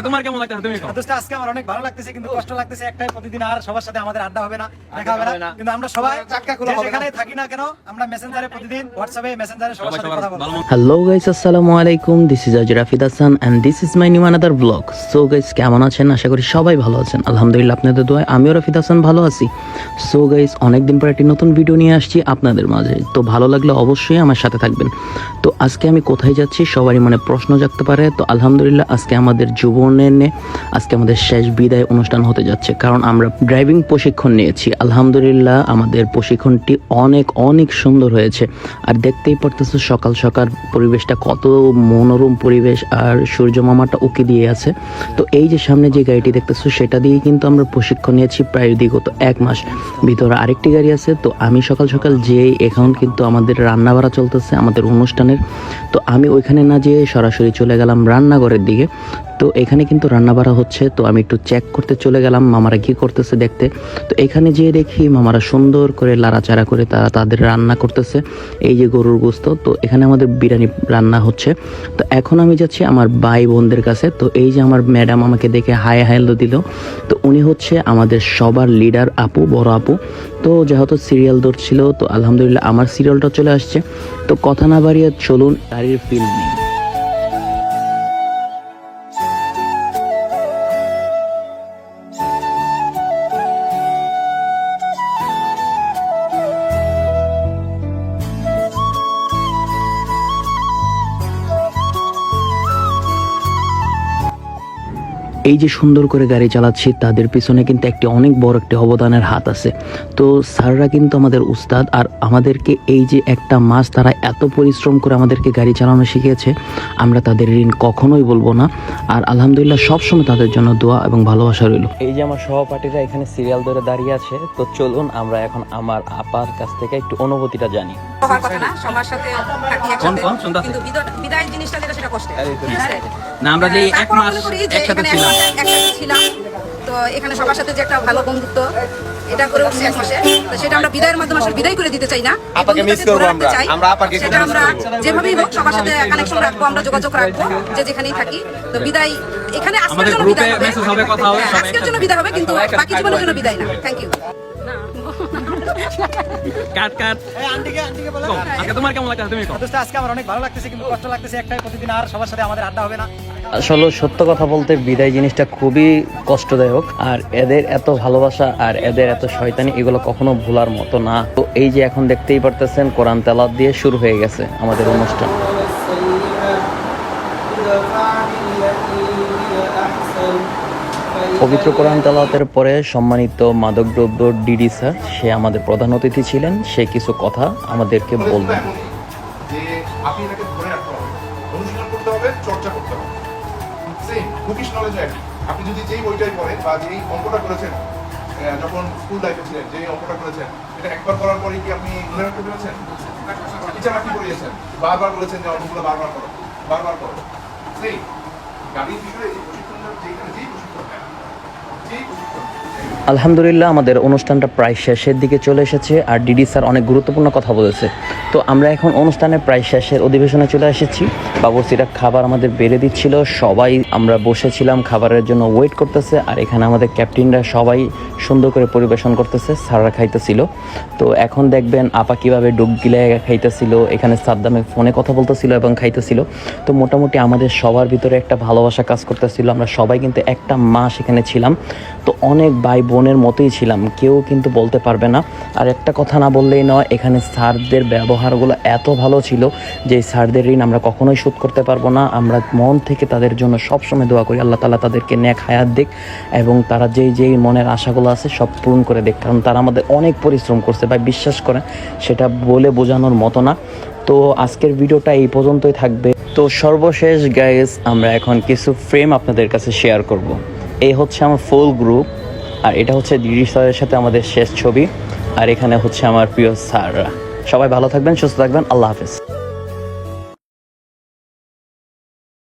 তোমার কেমন লাগতেছে? তুমি আজকে আমার অনেক ভালো লাগতেছে, কিন্তু কষ্ট লাগতেছে একটাই, প্রতিদিন আর সবার সাথে আমাদের আড্ডা হবে না, দেখা হবে না। কিন্তু আমরা সবাই যেখানে থাকি না কেন, আমরা মেসেঞ্জারে প্রতিদিন, হোয়াটসঅ্যাপে মেসেঞ্জারে সবার সাথে কথা বলবো। হ্যালো গাইস, আসসালামু আলাইকুম। This is Rafid Hasan and this is my new another blog. So guys, কেমন আছেন? আশা করি সবাই ভালো আছেন। আলহামদুলিল্লাহ, আপনাদের দোয়ায় আমিও রাফিদ হাসান ভালো আছি। সো গাইস, অনেকদিন পর একটি নতুন ভিডিও নিয়ে আসছি আপনাদের মাঝে। তো ভালো লাগলে অবশ্যই আমার সাথে থাকবেন। তো আজকে আমি কোথায় যাচ্ছি সবারই মনে প্রশ্ন জাগতে পারে। তো আলহামদুলিল্লাহ, আজকে আমাদের জীবনের আজকে আমাদের শেষ বিদায় অনুষ্ঠান হতে যাচ্ছে, কারণ আমরা ড্রাইভিং প্রশিক্ষণ নিয়েছি। আলহামদুলিল্লাহ, আমাদের প্রশিক্ষণটি অনেক অনেক সুন্দর হয়েছে। আর দেখতেই পারতেছো সকাল সকাল পরিবেশটা কত মনোরম পরিবেশ, আর সূর্য মামাটা উকি দিয়ে আছে। তো এই যে সামনে যে গাড়িটি দেখতেছো, সেটা দিয়ে কিন্তু আমরা প্রশিক্ষণ নিয়েছি প্রায় বিগত 1 মাস। ভিতরে আরেকটি গাড়ি আছে। তো আমি সকাল সকাল যেয়ে এখন কিন্তু আমাদের রান্না বাড়া চলতেছে আমাদের অনুষ্ঠানের। তো আমি ওইখানে না যেয়ে সরাসরি চলে গেলাম রান্নাঘরের দিকে। তো এখানে কিন্তু রান্না বাড়া হচ্ছে। তো আমি একটু চেক করতে চলে গেলাম মামারা কি করতেছে দেখতে। তো এখানে যেয়ে দেখি মামারা সুন্দর করে লাড়াচাড়া করে তারা তাদের রান্না করতেছে। এই যে গরুর গোস্ত, তো এখানে আমাদের বিরিয়ানি রান্না হচ্ছে। তো এখন আমি যাচ্ছি আমার ভাই বোনদের কাছে। তো এই যে আমার ম্যাডাম আমাকে দেখে হাই হ্যালো দিল। তো উনি হচ্ছে আমাদের সবার লিডার আপু, বড় আপু। তো যেহেতু সিরিয়াল ধরছিল, তো আলহামদুলিল্লাহ আমার সিরিয়ালটা চলে আসছে। তো কথা না বাড়িয়ে চলুন গাড়ির ফিল নিই। এই যে সুন্দর করে গাড়ি চালাচ্ছি, তাদের পিছনে কিন্তু একটি অনেক বড় একটি অবদানের হাত আছে। তো স্যাররা কিন্তু আমাদের উস্তাদ, আর আমাদেরকে এই যে 1 মাস তারা এত পরিশ্রম করে আমাদেরকে গাড়ি চালানো শিখিয়েছে, আমরা তাদের ঋণ কখনোই বলবো না। আর আলহামদুলিল্লাহ সবসময় তাদের জন্য দোয়া এবং ভালোবাসা রইল। এই যে আমার সহপাঠীরা এখানে সিরিয়াল ধরে দাঁড়িয়ে আছে। তো চলুন আমরা এখন আমার আপার কাছ থেকে একটু অনুভূতিটা জানি। সবার সাথে কিন্তু বিদায় জিনিসটা যেটা, সেটা কষ্ট না। আমরা যে 1 মাস একসাথে ছিলাম, তো এখানে সবার সাথে যে একটা ভালো বন্ধুত্ব, এটা করে উঠছি 1 মাসে। তো সেটা আমরা বিদায়ের মাধ্যমে আসলে বিদায় করে দিতে চাই না, আপাকে মিস করব আমরা আপাকে সেটা আমরা যেভাবেই হোক সবার সাথে কানেকশন রাখবো, আমরা যোগাযোগ রাখবো যে যেখানেই থাকি। তো বিদায় এখানে আজকের জন্য বিদায় হবে, আজকের জন্য বিদায় হবে, কিন্তু বাকি জীবনের জন্য বিদায় না। Thank you. তোমার কেমন লাগতেছে? তুমি আজকে আমার অনেক ভালো লাগতেছে, কিন্তু কষ্ট লাগতেছে একটাই, প্রতিদিন আর সবার সাথে আমাদের আড্ডা হবে না। আসলে সত্য কথা বলতে বিদায় জিনিসটা খুবই কষ্টদায়ক। আর এদের এত ভালোবাসা আর এদের এত শয়তানি, এগুলো কখনো ভোলার মতো না। তো এই যে এখন দেখতেই পারতেছেন কোরআন তেলাওয়াত দিয়ে শুরু হয়ে গেছে আমাদের অনুষ্ঠান। পবিত্র কোরআন তেলাওয়াতের পরে সম্মানিত মাদকদ্রব্য ডিডি স্যার, সে আমাদের প্রধান অতিথি ছিলেন। সে কিছু কথা আমাদেরকে বলবেন। যে আপনি এটাকে ধরে রাখতে হবে, অনুশীলন করতে হবে, চর্চা করতে হবে। সেম বুকিশ নলেজ একই। আপনি যদি যেই বইটাই পড়েন বা যেই অঙ্কটা করেছেন যখন স্কুল লাইফে ছিলেন, যে অঙ্কটা করেছেন, এটা একবার করার পরে কি আপনি মনে রাখতে পেরেছেন? টিচার আপনি পড়িয়েছেন, বারবার বলেছেন যে অঙ্কগুলো বারবার করো, বারবার করো। সেই গাড়ির বিষয়ে এই প্রশিক্ষণটা যেখানে যেই প্রশিক্ষণ নেন, যেই প্রশিক্ষণ আলহামদুলিল্লাহ, আমাদের অনুষ্ঠানটা প্রায় শেষের দিকে চলে এসেছে। আর ডিডি স্যার অনেক গুরুত্বপূর্ণ কথা বলেছে। তো আমরা এখন অনুষ্ঠানের প্রায় শেষের অধিবেশনে চলে এসেছি। বাবুর্চিরা খাবার আমাদের বেড়ে দিচ্ছিল, সবাই আমরা বসেছিলাম, খাবারের জন্য ওয়েট করতেছে। আর এখানে আমাদের ক্যাপ্টেনরা সবাই সুন্দর করে পরিবেশন করতেছে, স্যাররা খাইতেছিল। তো এখন দেখবেন আপা কীভাবে ডুব গিলে খাইতেছিল, এখানে সাদ্দামে ফোনে কথা বলতেছিল এবং খাইতেছিল। তো মোটামুটি আমাদের সবার ভিতরে একটা ভালোবাসা কাজ করতেছিল। আমরা সবাই কিন্তু 1 মাস এখানে ছিলাম। তো অনেক ভাই বোনের মতোই ছিলাম, কেউ কিন্তু বলতে পারবে না। আর একটা কথা না বললেই নয়, এখানে স্যারদের ব্যবহারগুলো এত ভালো ছিল যে স্যারদের ঋণ আমরা কখনোই শোধ করতে পারবো না। আমরা মন থেকে তাদের জন্য সবসময় দোয়া করি, আল্লাহ তাআলা তাদেরকে নেক হায়াত দিক এবং তারা যেই মনের আশাগুলো আছে সব পূরণ করে দিক। কারণ তারা আমাদের অনেক পরিশ্রম করছে, ভাই বিশ্বাস করেন, সেটা বলে বোঝানোর মতো না। তো আজকের ভিডিওটা এই পর্যন্তই থাকবে। তো সর্বশেষ গাইস, আমরা এখন কিছু ফ্রেম আপনাদের কাছে শেয়ার করব। এই হচ্ছে আমার ফুল গ্রুপ, আর এটা হচ্ছে ডিডি স্যারের সাথে আমাদের শেষ ছবি। আর এখানে হচ্ছে আমার প্রিয় স্যাররা। সবাই ভালো থাকবেন, সুস্থ থাকবেন, আল্লাহ হাফেজ।